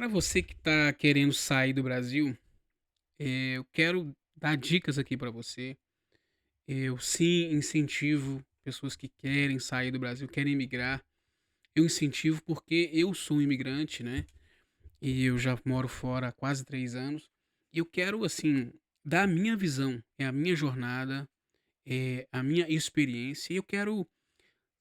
Para você que está querendo sair do Brasil, eu quero dar dicas aqui para você. Eu sim incentivo pessoas que querem sair do Brasil, querem migrar. Eu incentivo porque eu sou um imigrante, né? E eu já moro fora há quase 3 anos. E eu quero, assim, dar a minha visão, é a minha jornada, é a minha experiência. E eu quero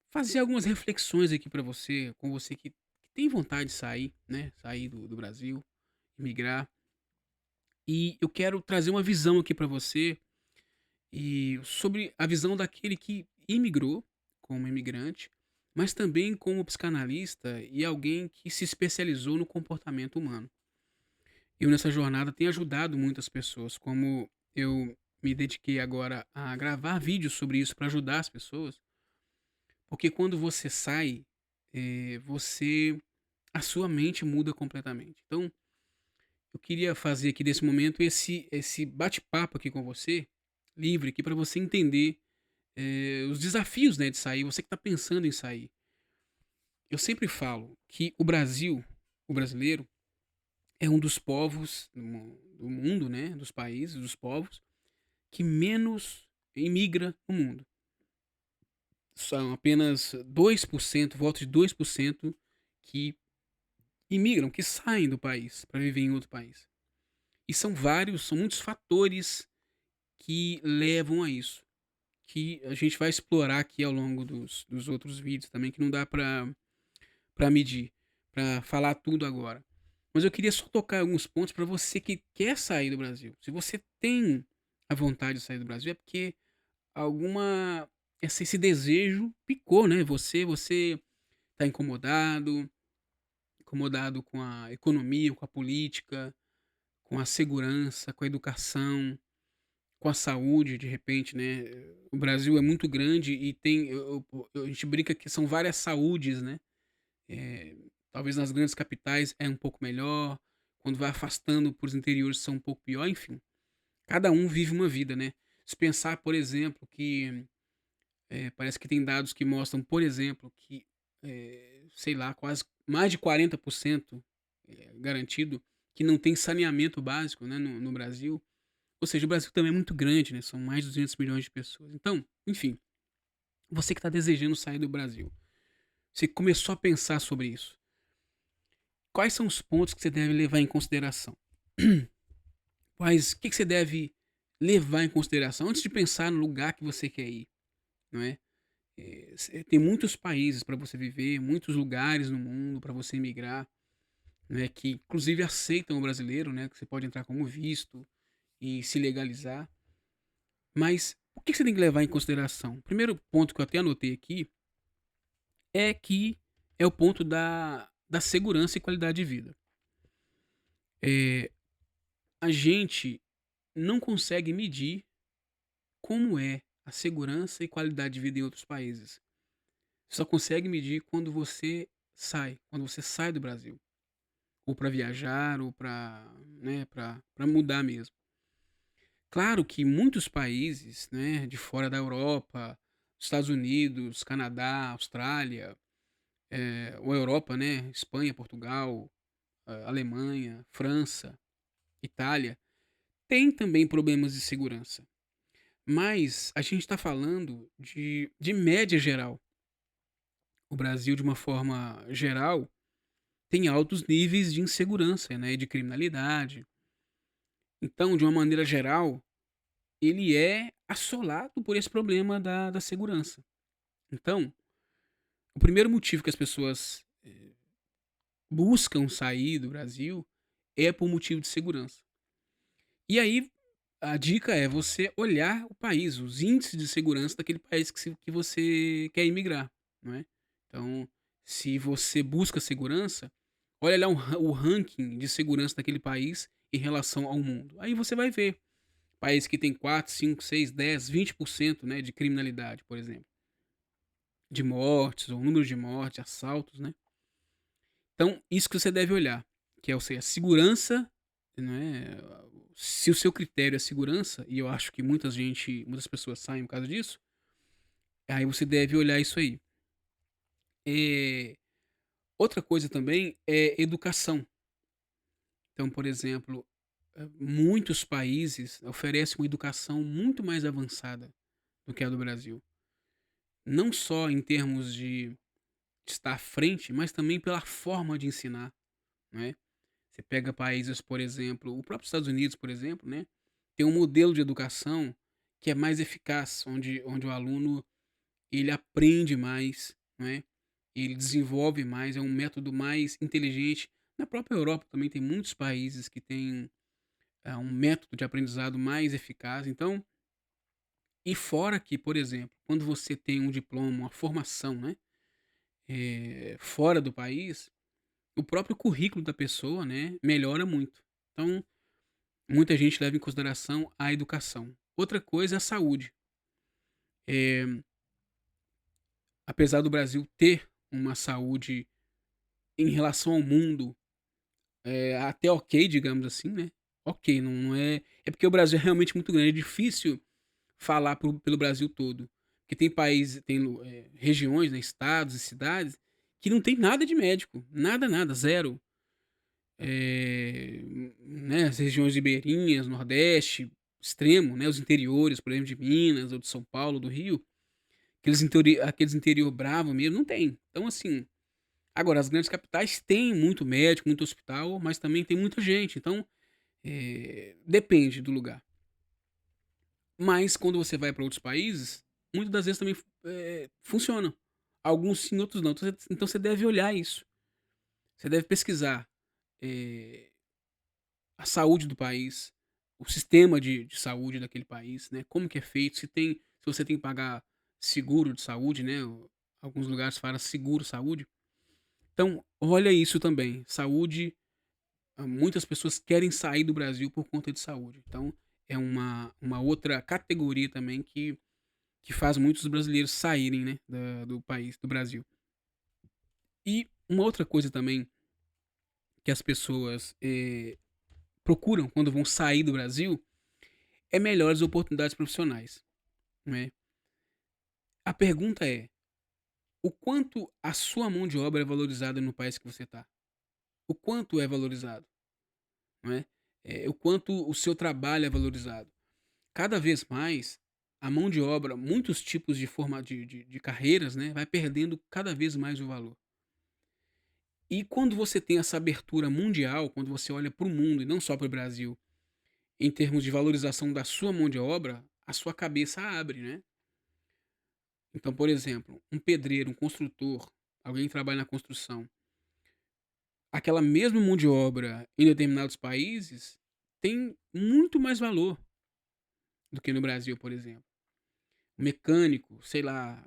fazer algumas reflexões aqui para você, com você que tem vontade de sair, né? Sair do Brasil, migrar. E eu quero trazer uma visão aqui para você, e sobre a visão daquele que imigrou como imigrante, mas também como psicanalista e alguém que se especializou no comportamento humano. Eu nessa jornada tenho ajudado muitas pessoas, como eu me dediquei agora a gravar vídeos sobre isso para ajudar as pessoas, porque quando você sai, você a sua mente muda completamente. Então, eu queria fazer aqui desse momento esse bate-papo aqui com você, livre aqui para você entender, os desafios, né, de sair, você que está pensando em sair. Eu sempre falo que o brasileiro, é um dos povos do mundo, né, dos países, dos povos, que menos imigra no mundo. São apenas 2%, volta de 2% que imigram, que saem do país para viver em outro país. E são muitos fatores que levam a isso. Que a gente vai explorar aqui ao longo dos outros vídeos também, que não dá pra medir, pra falar tudo agora. Mas eu queria só tocar em alguns pontos para você que quer sair do Brasil. Se você tem a vontade de sair do Brasil, é porque alguma esse desejo picou, né, você tá incomodado com a economia, com a política, com a segurança, com a educação, com a saúde, de repente, né, o Brasil é muito grande e tem a gente brinca que são várias saúdes, né, eh, talvez nas grandes capitais é um pouco melhor, quando vai afastando para os interiores são um pouco pior, enfim, cada um vive uma vida, né. Se pensar, por exemplo, que, parece que tem dados que mostram, por exemplo, que, sei lá, quase mais de 40%, garantido, que não tem saneamento básico, né, no Brasil. Ou seja, o Brasil também é muito grande, né, são mais de 200 milhões de pessoas. Então, enfim, você que está desejando sair do Brasil, você começou a pensar sobre isso. Quais são os pontos que você deve levar em consideração? Quais o que você deve levar em consideração antes de pensar no lugar que você quer ir, não é? Tem muitos países para você viver, muitos lugares no mundo para você emigrar, né, que inclusive aceitam o brasileiro, né, que você pode entrar como visto e se legalizar. Mas o que você tem que levar em consideração? O primeiro ponto que eu até anotei aqui é que é o ponto da segurança e qualidade de vida. Eh, a gente não consegue medir como é a segurança e qualidade de vida em outros países. Só consegue medir quando você sai do Brasil, ou para viajar, ou para, né, para mudar mesmo. Claro que muitos países, né, de fora da Europa, Estados Unidos, Canadá, Austrália, ou Europa, né, Espanha, Portugal, Alemanha, França, Itália, tem também problemas de segurança. Mas a gente está falando de média geral. O Brasil, de uma forma geral, tem altos níveis de insegurança, né, e de criminalidade. Então, de uma maneira geral, ele é assolado por esse problema da segurança. Então, o primeiro motivo que as pessoas buscam sair do Brasil é por motivo de segurança. E aí, a dica é você olhar o país, os índices de segurança daquele país que você quer imigrar, não é. Então, se você busca segurança, olha lá o ranking de segurança daquele país em relação ao mundo. Aí você vai ver país que tem 4, 5, 6, 10, 20%, né, de criminalidade, por exemplo, de mortes ou número de mortes, assaltos, né. Então, isso que você deve olhar, que é, ou seja, a segurança, né, se o seu critério é segurança, e eu acho que muitas pessoas saem por causa disso, aí você deve olhar isso aí. Eh, outra coisa também é educação. Então, por exemplo, muitos países oferecem uma educação muito mais avançada do que a do Brasil. Não só em termos de estar à frente, mas também pela forma de ensinar, né. Você pega países, por exemplo, o próprio Estados Unidos, por exemplo, né, tem um modelo de educação que é mais eficaz, onde o aluno ele aprende mais, né, ele desenvolve mais, é um método mais inteligente. Na própria Europa também tem muitos países que têm, um método de aprendizado mais eficaz. Então e fora que, por exemplo, quando você tem um diploma, uma formação, né, fora do país, o próprio currículo da pessoa, né, melhora muito. Então, muita gente leva em consideração a educação. Outra coisa é a saúde. Eh, Apesar do Brasil ter uma saúde em relação ao mundo, até ok, digamos assim, né, ok, não é porque o Brasil é realmente muito grande, é difícil falar pelo Brasil todo. Porque tem países, tem regiões, né, estados e cidades que não tem nada de médico, nada, nada, zero. Né, as regiões ribeirinhas, nordeste, extremo, né, os interiores, por exemplo, de Minas ou de São Paulo, do Rio, aqueles interior bravo mesmo, não tem. Então, assim, agora as grandes capitais têm muito médico, muito hospital, mas também tem muita gente, então, depende do lugar. Mas quando você vai para outros países, muitas das vezes também funciona. Alguns sim, outros não. Então você deve olhar isso. Você deve pesquisar, eh, a saúde do país, o sistema de saúde daquele país, né, como que é feito, se você tem que pagar seguro de saúde, né, alguns lugares falam seguro saúde. Então, olha isso também, saúde, muitas pessoas querem sair do Brasil por conta de saúde. Então, é uma outra categoria também que faz muitos brasileiros saírem, né, do país, do Brasil. E uma outra coisa também que as pessoas, procuram quando vão sair do Brasil, é melhores oportunidades profissionais, né. A pergunta é: o quanto a sua mão de obra é valorizada no país que você está? O quanto é valorizado, não é? O quanto o seu trabalho é valorizado. Cada vez mais, a mão de obra, muitos tipos de forma de carreiras, né, vai perdendo cada vez mais o valor. E quando você tem essa abertura mundial, quando você olha para o mundo e não só para o Brasil, em termos de valorização da sua mão de obra, a sua cabeça abre, né. Então, por exemplo, um pedreiro, um construtor, alguém que trabalha na construção, aquela mesma mão de obra em determinados países tem muito mais valor do que no Brasil, por exemplo. Um mecânico, sei lá,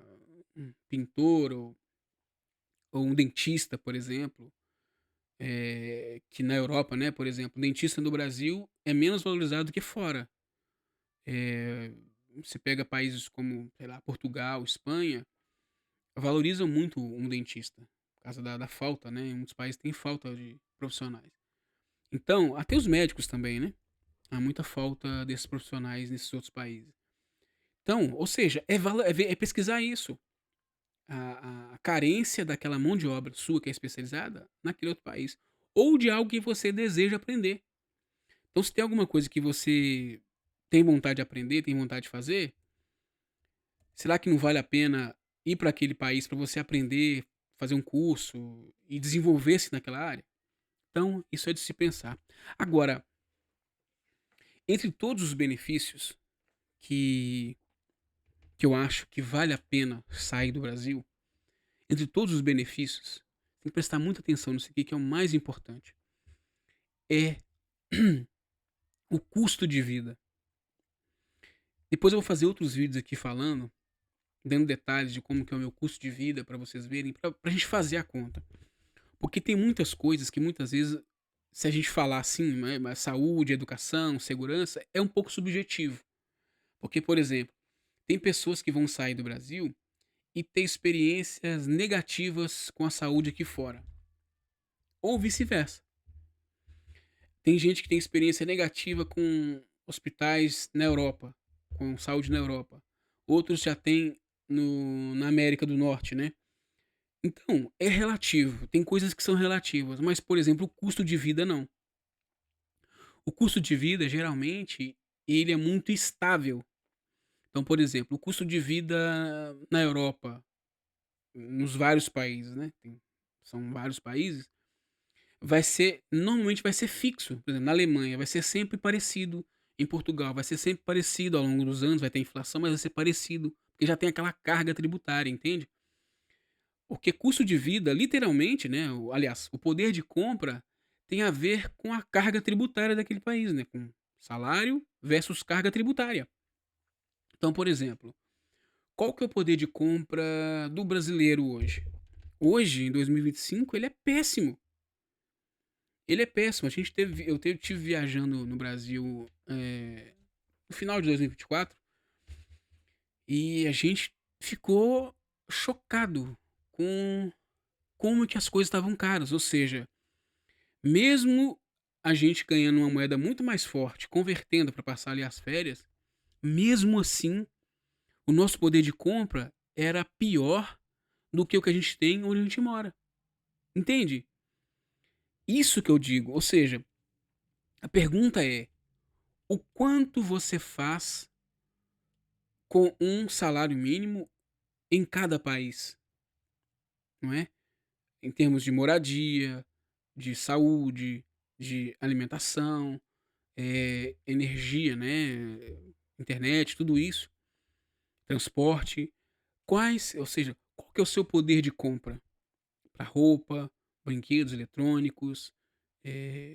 um pintor ou um dentista, por exemplo, que na Europa, né, por exemplo, o dentista no Brasil é menos valorizado do que fora. Eh, Você pega países como, sei lá, Portugal, Espanha, valorizam muito um dentista, por causa da falta, né, em muitos países tem falta de profissionais. Então, até os médicos também, né, há muita falta desses profissionais nesses outros países. Então, ou seja, é pesquisar isso, a carência daquela mão de obra sua que é especializada naquele outro país, ou de algo que você deseja aprender. Então se tem alguma coisa que você tem vontade de aprender, tem vontade de fazer, será que não vale a pena ir para aquele país para você aprender, fazer um curso e desenvolver-se naquela área? Então, isso é de se pensar. Agora, entre todos os benefícios que que eu acho que vale a pena sair do Brasil, entre todos os benefícios, tem que prestar muita atenção nisso aqui que é o mais importante, é o custo de vida. Depois eu vou fazer outros vídeos aqui falando, dando detalhes de como que é o meu custo de vida para vocês verem, para a gente fazer a conta. Porque tem muitas coisas que muitas vezes, se a gente falar assim, né, mas saúde, educação, segurança, é um pouco subjetivo. Porque, por exemplo, tem pessoas que vão sair do Brasil e ter experiências negativas com a saúde aqui fora, ou vice-versa. Tem gente que tem experiência negativa com hospitais na Europa, com saúde na Europa. Outros já têm na América do Norte, né. Então, é relativo, tem coisas que são relativas, mas, por exemplo, o custo de vida não. O custo de vida, geralmente, ele é muito estável. Então, por exemplo, o custo de vida na Europa, nos vários países, né, são vários países, normalmente vai ser fixo. Por exemplo, na Alemanha vai ser sempre parecido, em Portugal vai ser sempre parecido ao longo dos anos, vai ter inflação, mas vai ser parecido, porque já tem aquela carga tributária, entende? Porque custo de vida, literalmente, né, aliás, o poder de compra tem a ver com a carga tributária daquele país, né, com salário versus carga tributária. Então, por exemplo, qual que é o poder de compra do brasileiro hoje? Hoje, em 2025, ele é péssimo. Ele é péssimo. Tive viajando no Brasil, no final de 2024, e a gente ficou chocado com como que as coisas estavam caras. Ou seja, mesmo a gente ganhando uma moeda muito mais forte, convertendo para passar ali as férias, mesmo assim, o nosso poder de compra era pior do que o que a gente tem onde a gente mora. Entende? Isso que eu digo. Ou seja, a pergunta é: o quanto você faz com um salário mínimo em cada país, não é? Em termos de moradia, de saúde, de alimentação, energia, né, internet, tudo isso, transporte. Ou seja, qual que é o seu poder de compra para roupa, brinquedos eletrônicos,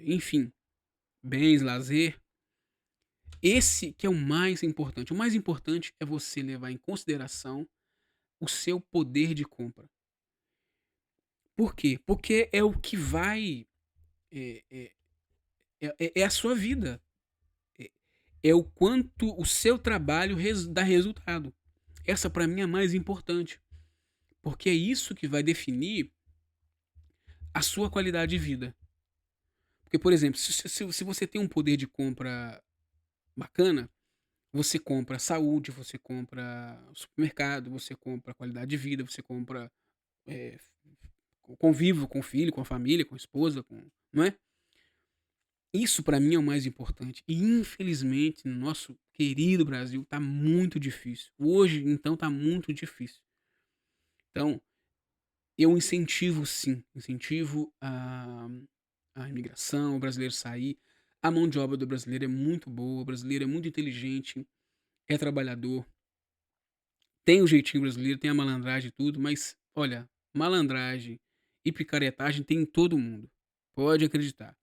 enfim, bens, lazer? Esse que é o mais importante. O mais importante é você levar em consideração o seu poder de compra. Por quê? Porque é o que vai, eh eh, é a sua vida. É é o quanto o seu trabalho dá resultado. Essa para mim é a mais importante, porque é isso que vai definir a sua qualidade de vida. Porque, por exemplo, se você tem um poder de compra bacana, você compra saúde, você compra supermercado, você compra qualidade de vida, você compra, eh, convívio com o filho, com a família, com a esposa, não é? Isso para mim é o mais importante. E infelizmente no nosso querido Brasil tá muito difícil. Hoje, então, tá muito difícil. Então, eu incentivo sim, incentivo a imigração, o brasileiro sair. A mão de obra do brasileiro é muito boa, o brasileiro é muito inteligente, é trabalhador, tem o jeitinho brasileiro, tem a malandragem e tudo, mas olha, malandragem e picaretagem tem em todo mundo. Pode acreditar.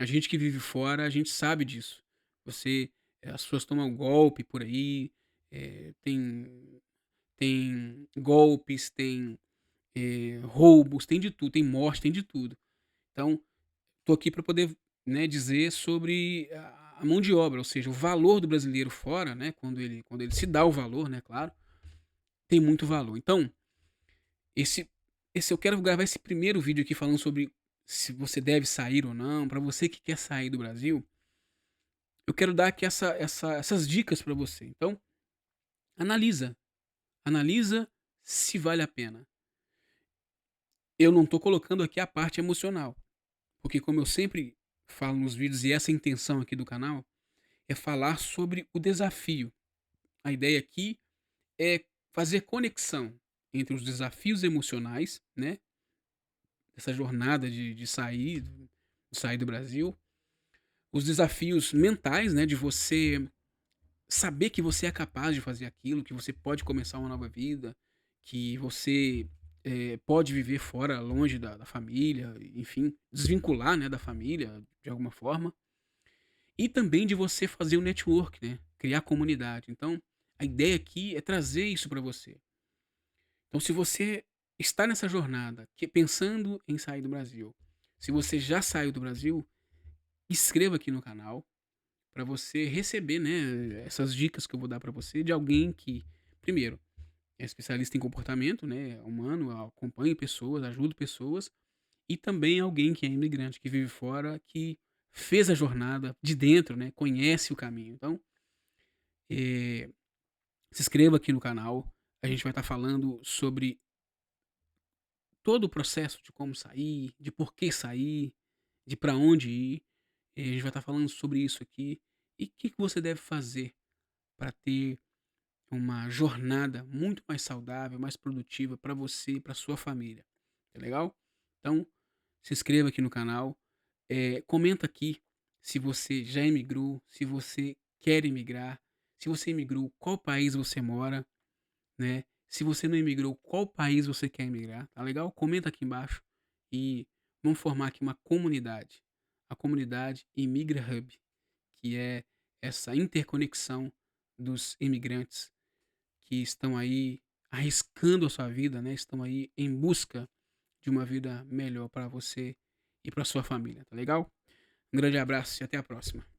A gente que vive fora, a gente sabe disso. As pessoas tomam golpe por aí, tem golpes, tem, roubos, tem de tudo, tem morte, tem de tudo. Então, tô aqui para poder, né, dizer sobre a mão de obra, ou seja, o valor do brasileiro fora, né, quando ele se dá o valor, né, claro, tem muito valor. Então, esse eu quero gravar esse primeiro vídeo aqui falando sobre se você deve sair ou não, para você que quer sair do Brasil. Eu quero dar aqui essas dicas para você. Então, analisa, analisa se vale a pena. Eu não estou colocando aqui a parte emocional, porque como eu sempre falo nos vídeos e essa é a intenção aqui do canal, é falar sobre o desafio. A ideia aqui é fazer conexão entre os desafios emocionais, né, essa jornada de sair do Brasil, os desafios mentais, né, de você saber que você é capaz de fazer aquilo, que você pode começar uma nova vida, que você, pode viver fora, longe da família, enfim, desvincular, né, da família de alguma forma. E também de você fazer o network, né, criar comunidade. Então, a ideia aqui é trazer isso para você. Então, se você está nessa jornada, pensando em sair do Brasil, se você já saiu do Brasil, inscreva aqui no canal para você receber, né, essas dicas que eu vou dar para você de alguém que, primeiro, é especialista em comportamento, né, humano, acompanha pessoas, ajuda pessoas, e também alguém que é imigrante, que vive fora, que fez a jornada de dentro, né, conhece o caminho. Então, eh, se inscreva aqui no canal. A gente vai estar falando sobre todo o processo de como sair, de por que sair, de para onde ir. a gente vai estar falando sobre isso aqui e o que que você deve fazer para ter uma jornada muito mais saudável, mais produtiva para você e para sua família, tá legal? Então, se inscreva aqui no canal, comenta aqui se você já imigrou, se você quer imigrar, se você imigrou, qual país você mora, né? Se você não imigrou, qual país você quer imigrar, tá legal? Comenta aqui embaixo e vamos formar aqui uma comunidade, a comunidade Imigra Hub, que é essa interconexão dos imigrantes que estão aí arriscando a sua vida, né? Estão aí em busca de uma vida melhor para você e para sua família, tá legal? Um grande abraço e até a próxima.